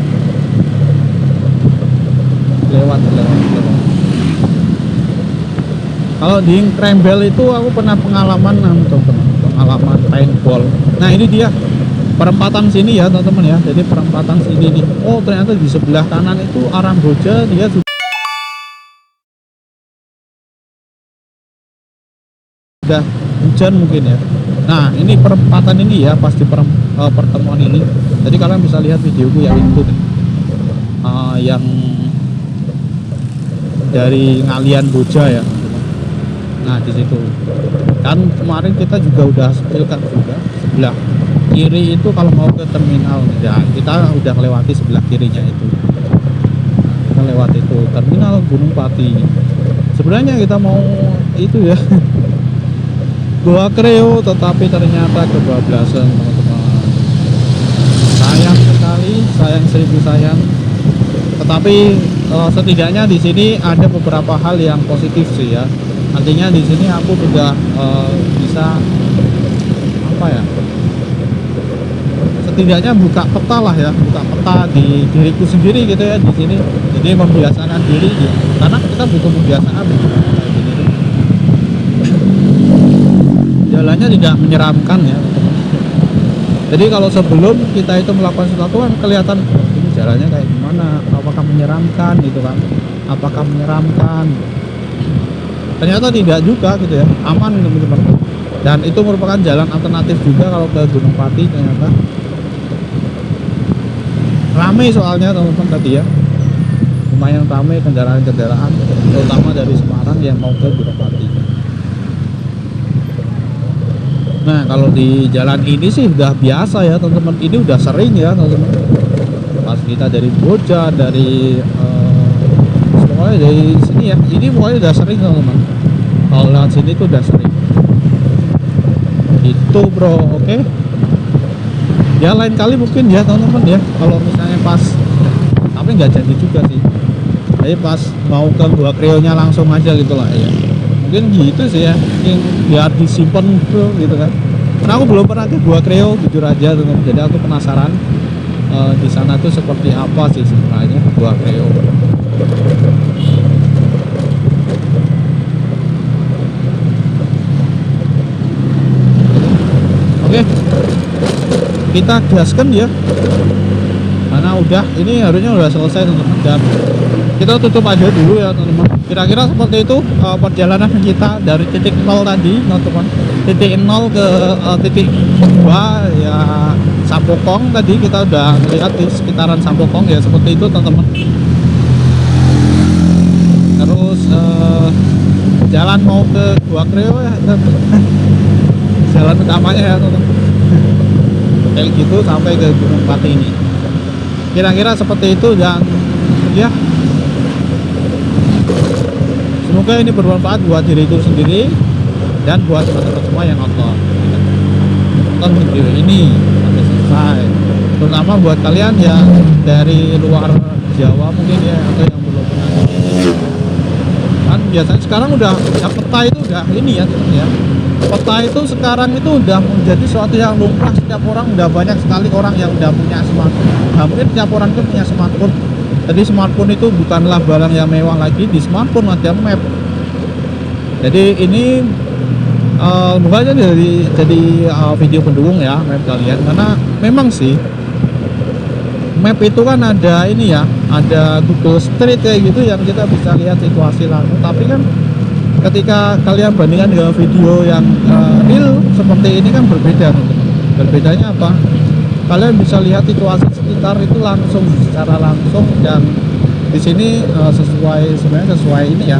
Kalau di Krembel itu aku pernah pengalaman teman-teman, pengalaman paintball. Nah ini dia perempatan sini ya teman-teman ya. Jadi perempatan sini nih. Oh ternyata di sebelah kanan itu Aramboja, dia sudah hujan mungkin ya. Nah ini perempatan ini ya, pas di pertemuan ini. Jadi kalian bisa lihat videoku yang itu nih. Yang dari Ngalian Boja ya. Nah di situ kan kemarin kita juga udah spilkan juga sebelah kiri itu kalau mau ke terminal ya, kita udah lewati sebelah kirinya itu. Kita lewat itu terminal Gunung Pati. Sebenarnya kita mau itu ya Goa Kreo, tetapi ternyata kebablasan teman-teman. Sayang sekali, sayang seribu sayang. Tetapi setidaknya di sini ada beberapa hal yang positif sih ya. Artinya di sini aku sudah bisa apa ya? Setidaknya buka peta lah ya, buka peta di diriku sendiri gitu ya di sini. Jadi membiasakan diri ya. Karena kita butuh pembiasaan kayak gini. Jalannya tidak menyeramkan ya. Jadi kalau sebelum kita itu melakukan sesuatu kan kelihatan ini jalannya kayak gimana, apakah menyeramkan gitu kan? Apakah menyeramkan? Ternyata tidak juga gitu ya, aman teman-teman. Dan itu merupakan jalan alternatif juga kalau ke Gunung Pati. Ternyata ramai soalnya teman-teman tadi ya, lumayan ramai kendaraan-kendaraan terutama dari Semarang yang mau ke Gunung Pati. Nah kalau di jalan ini sih udah biasa ya teman-teman, ini udah sering ya teman-teman. Pas kita dari Boja, dari pokoknya dari sini ya, ini pokoknya udah sering teman-teman. Kalau lewat sini tuh udah sering itu bro. Oke. Ya lain kali mungkin ya teman-teman ya, kalau misalnya pas, tapi nggak jadi juga sih. Jadi pas mau ke Goa Kreo nya langsung aja gitu lah ya. Mungkin gitu sih ya, biar disimpan bro gitu kan. Karena aku belum pernah ke Goa Kreo jujur aja teman-teman. Jadi aku penasaran di sana tuh seperti apa sih sebenarnya Goa Kreo. Oke, kita gaskan ya, karena udah ini harusnya udah selesai teman-teman, dan kita tutup aja dulu ya teman-teman. Kira-kira seperti itu perjalanan kita dari titik 0 tadi teman-teman, titik 0 ke titik 2 ya Sampokong. Tadi kita udah melihat di sekitaran Sampokong ya, seperti itu teman-teman. Terus jalan mau ke Goa Kreo ya jalan utamanya ya teman-teman, kayak gitu sampai ke Gunung Pati ini. Kira-kira seperti itu, dan ya semoga ini bermanfaat buat diriku sendiri dan buat teman-teman semua yang nonton video ini sampai selesai, terutama buat kalian yang dari luar Jawa mungkin ya, atau yang belum pernah kan. Biasanya sekarang udah ya, peta itu udah ini ya teman ya, peta itu sekarang itu udah menjadi sesuatu yang lumrah. Setiap orang, udah banyak sekali orang yang udah punya smartphone, hampir setiap orang itu punya smartphone. Jadi smartphone itu bukanlah barang yang mewah lagi, di smartphone ada map. Jadi ini bukannya jadi video pendukung ya map kalian, karena memang sih map itu kan ada ini ya, ada Google Street kayak gitu yang kita bisa lihat situasi langsung. Tapi kan ketika kalian bandingkan dengan video yang real seperti ini kan berbeda. Berbedanya apa? Kalian bisa lihat situasi sekitar itu langsung, secara langsung, dan di sini sebenarnya sesuai ini ya,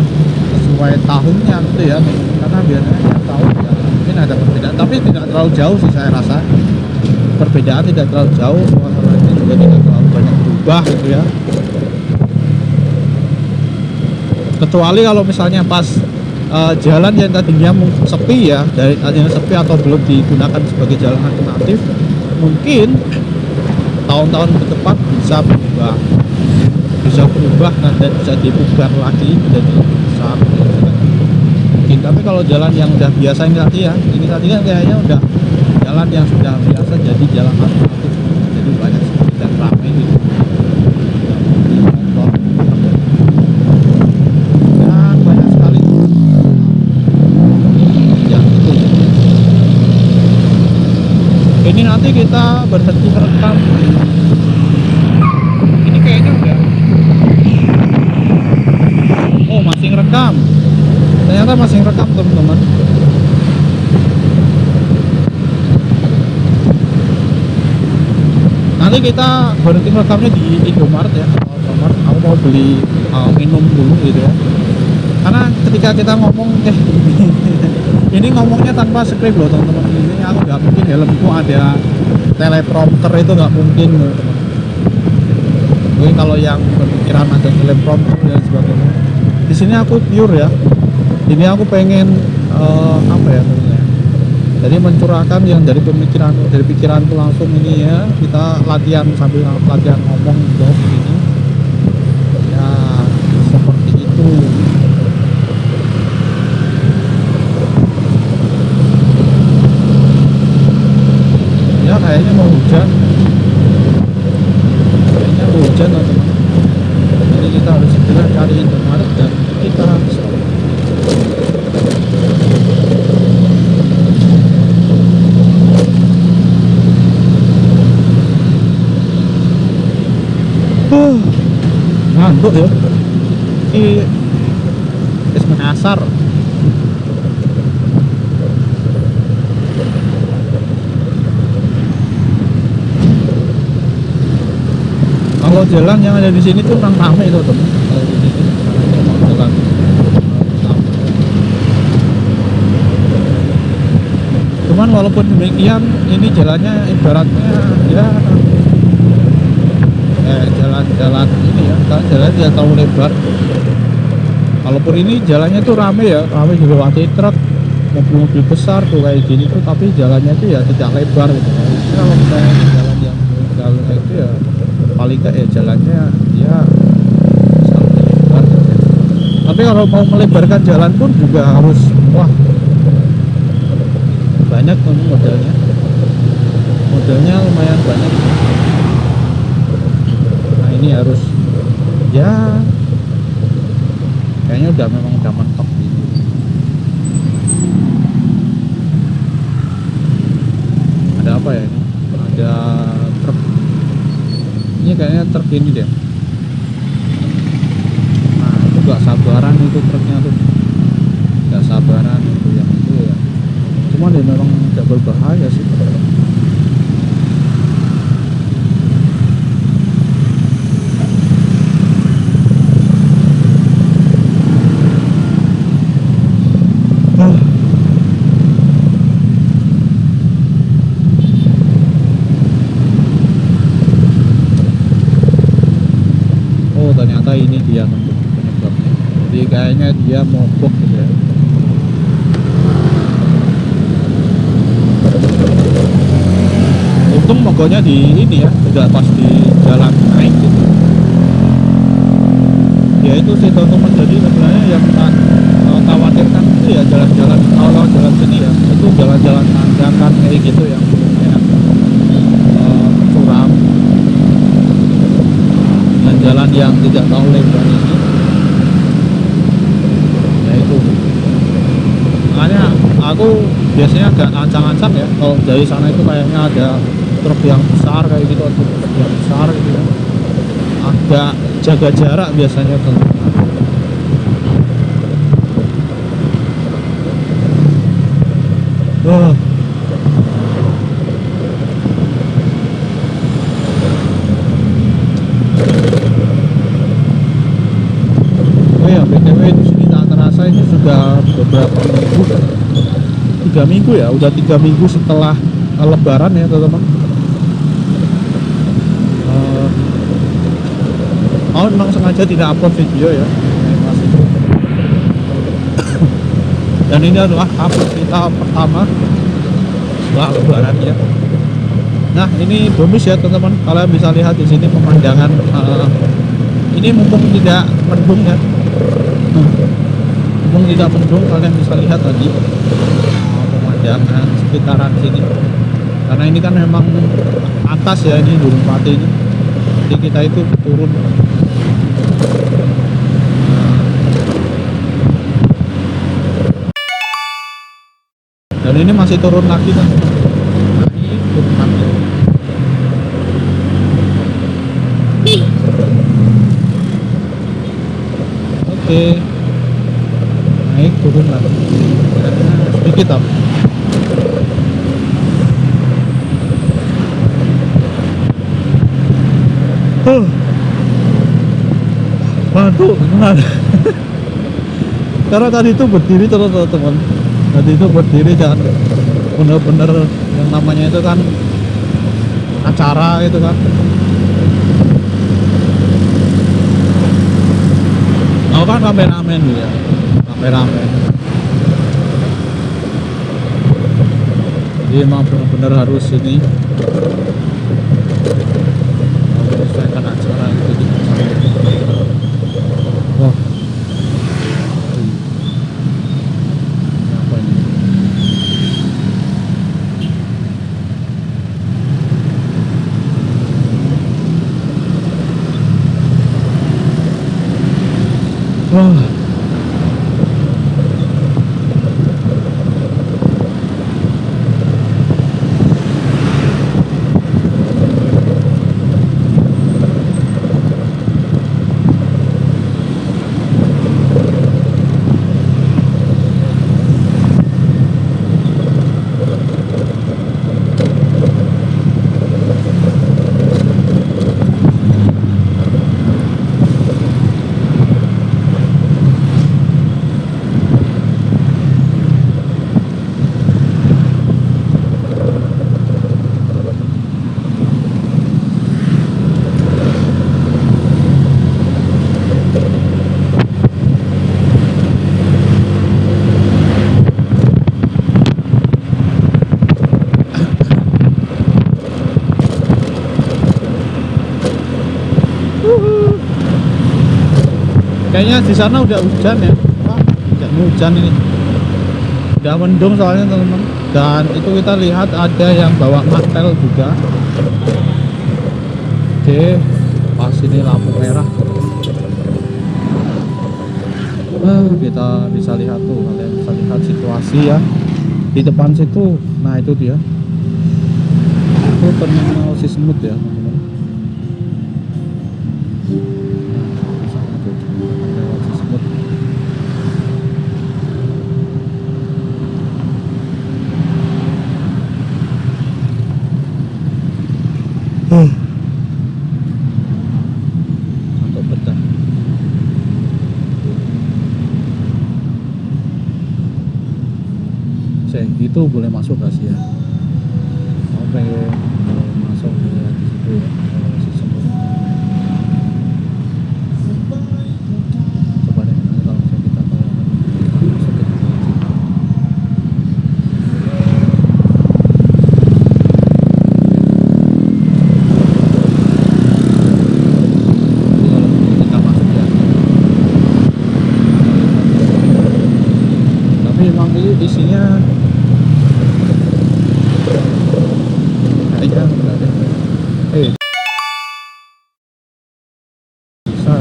sesuai tahunnya gitu ya, karena biasanya tahun ya mungkin ada perbedaan, tapi tidak terlalu jauh sih saya rasa. Perbedaan tidak terlalu jauh, suasananya juga tidak terlalu banyak berubah gitu ya. Kecuali kalau misalnya pas jalan yang tadinya sepi ya, dari tadinya sepi atau belum digunakan sebagai jalan alternatif, mungkin tahun-tahun ke depan bisa berubah dan bisa dipugar lagi menjadi lebih besar mungkin. Tapi kalau jalan yang udah biasa ini tadi kan kayaknya udah jalan yang sudah biasa, jadi jalan alternatif, jadi banyak seperti dan ramai gitu motor dan banyak sekali yang itu. Ini nanti kita berhenti merekam, ini kayaknya udah, oh masih ngerekam, ternyata masih ngerekam teman-teman. Nanti kita berhenti merekamnya di Indomaret ya. Indomaret, aku mau beli minum dulu gitu ya, karena ketika kita ngomong ini ngomongnya tanpa skrip loh teman-teman. Ini aku nggak mungkin helmku ada teleprompter, itu nggak mungkin teman-teman. Mungkin kalau yang berpikiran ada teleprompter dan sebagainya, di sini aku pure ya. Ini aku pengen apa ya namanya, jadi mencurahkan yang dari pikiranku langsung ini ya. Kita latihan sambil latihan ngomong jawab ini ya, seperti itu. Ya kayaknya mau hujan, teman-teman. Jadi kita harus segera cari Indomaret dan kita stop. Ngantuk ya, ini es menasar. Kalau jalan yang ada di sini tuh kurang ramai itu teman. Kalau di sini memang jalan cuman walaupun demikian ini jalannya ibaratnya ya jalan ini ya, kan jalan tidak terlalu lebar. Walaupun ini jalannya tuh rame ya, rame juga waktu truk, mobil-mobil besar tuh kayak gini tuh, tapi jalannya tuh ya tidak lebar gitu. Kalau misalnya jalan yang jalan itu ya paling enggak ya jalannya ya sangat lebar gitu ya. Tapi kalau mau melebarkan jalan pun juga harus banyak tuh modelnya lumayan banyak. Ini harus ya kayaknya memang udah mentok ini. Ada apa ya ini? Ada truk. Ini kayaknya truk ini deh. Nah itu gak sabaran itu truknya tuh, gak sabaran itu yang itu ya. Cuma dia memang tidak berbahaya sih. Ternyata ini dia penyebabnya, jadi kayaknya dia mogok gitu ya. Untung mogoknya di ini ya, tidak pas di jalan naik gitu ya. Itu sih teman-teman, jadi sebenarnya yang khawatirkan itu ya jalan-jalan kalau jalan sini ya, itu jalan-jalan tanjakan kayak gitu yang curam, jalan yang tidak tahu lebar ini ya itu. Makanya aku biasanya agak ancang-ancang ya kalau dari sana, itu kayaknya ada truk yang besar kayak gitu atau truk yang besar gitu ya, agak jaga jarak biasanya tuh. Ini sudah beberapa minggu, 3 minggu ya, udah 3 minggu setelah lebaran ya teman-teman. Memang sengaja tidak upload video ya dan ini adalah upload kita pertama setelah lebaran ya. Nah ini bonus ya teman-teman, kalian bisa lihat di sini pemandangan. Ini mumpung tidak mendung ya, mumpung tidak mendung kalian bisa lihat tadi pemandangan sekitaran sini. Karena ini kan memang atas ya, ini Gunung Pati ini, jadi kita itu turun. Dan ini masih turun lagi kan, nah, ini turun lagi. Oke, naik turun lagi, sedikit apa. Waduh, gimana? Karena tadi itu berdiri terus teman. Tadi itu berdiri dan bener-bener yang namanya itu kan acara itu kan. Oh kan rame-rame ya, rame-rame. Jadi emang bener-bener harus ini menyesuaikan acara itu di acara. Wah. Ini apa ini? Wah. Kayaknya di sana udah hujan ya, udah hujan ini, udah mendung soalnya teman-teman. Dan itu kita lihat ada yang bawa mantel juga. Oke, pas ini lampu merah. Kita bisa lihat tuh, kalian bisa lihat situasi ya di depan situ. Nah itu dia, itu terminal Cisemut ya teman-teman. Untuk betah. Itu boleh masuk gak sih ya? Oke, boleh masuk ya di situ ya. Coba deh kalau misalnya kita mau masuk ke sini. Kita masuk ya. Tapi emang ini isinya kayaknya enggak ada. Bisa.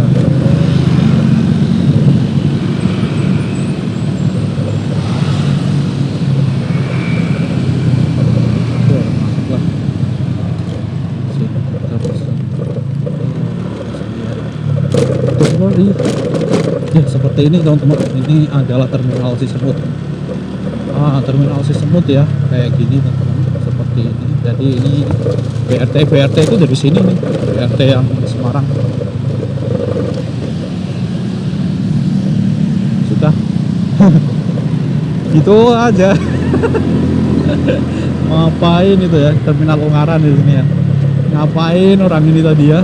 Masuklah. Ya seperti ini teman-teman, ini adalah terminal Cisemut. Terminal Cisemut ya, kayak gini teman-teman, seperti ini. Jadi ini BRT itu dari sini nih, BRT yang Semarang. Sudah. Gitu aja. Ngapain itu ya, terminal Ungaran di sini ya. Ngapain orang ini tadi ya?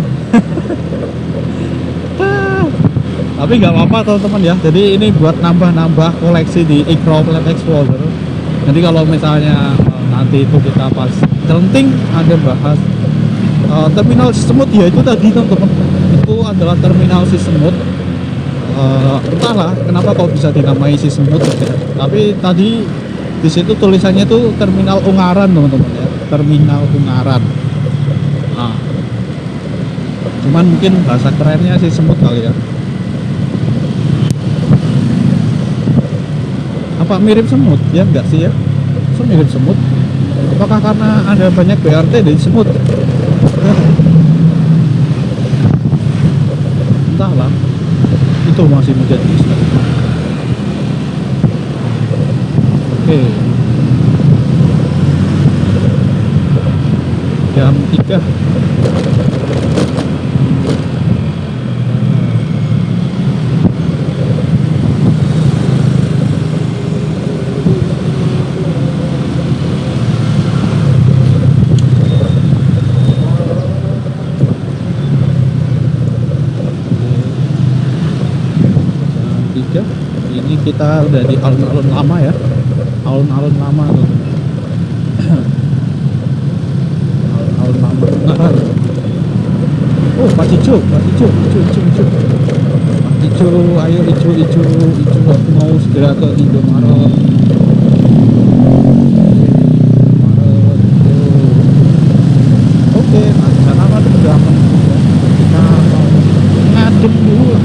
Tapi nggak apa-apa teman-teman ya, jadi ini buat nambah-nambah koleksi di Ikro Planet Explorer. Jadi kalau misalnya nanti itu kita pas celenting ada bahas terminal Cisemut. Ya itu tadi teman-teman, itu adalah terminal Cisemut. Entahlah kenapa kok bisa dinamai Cisemut ya. Tapi tadi di situ tulisannya tuh terminal Ungaran teman-teman ya, terminal Ungaran. Nah, cuman mungkin bahasa kerennya Cisemut kali ya. Apa mirip semut? Ya enggak sih ya, mirip semut. Apakah karena ada banyak BRT di semut? Entahlah, itu masih menjadi misteri. Oke, jam 3. Ini kita udah di alun-alun lama ya, alun-alun lama tuh. Alun-alun lama Ungaran. Oh, Pak Cicu, Pak Cicu, Pak Cicu, ayo Icu, aku mau segera ke Indomaret. Oke, masih lama tuh udah aman. Kita mau ngadem dulu.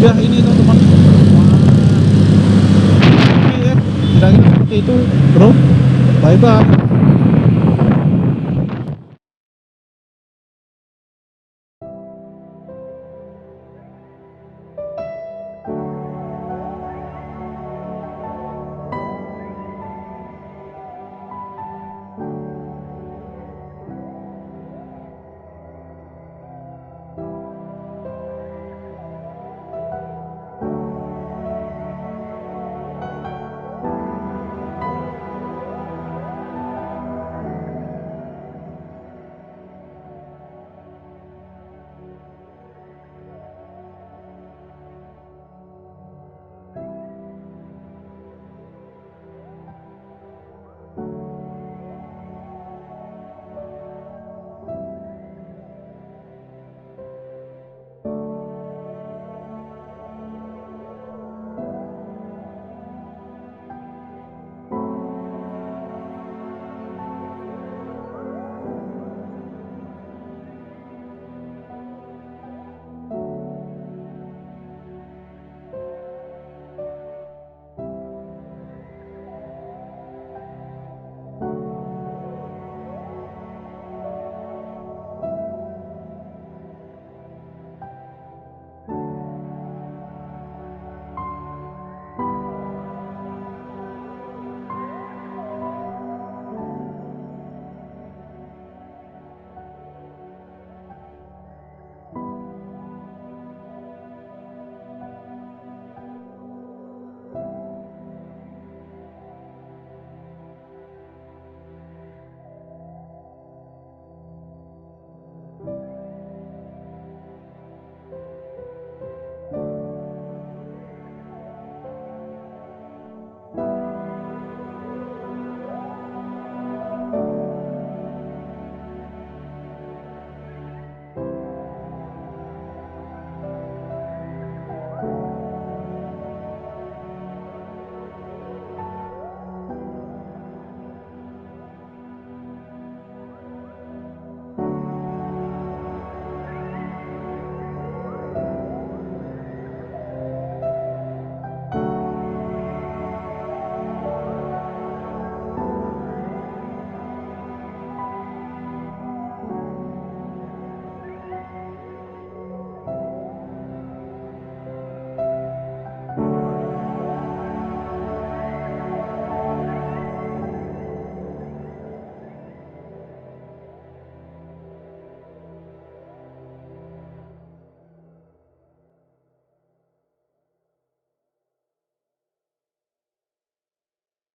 Ya ini teman-teman, oke ya, kira-kira seperti itu bro, bye bye.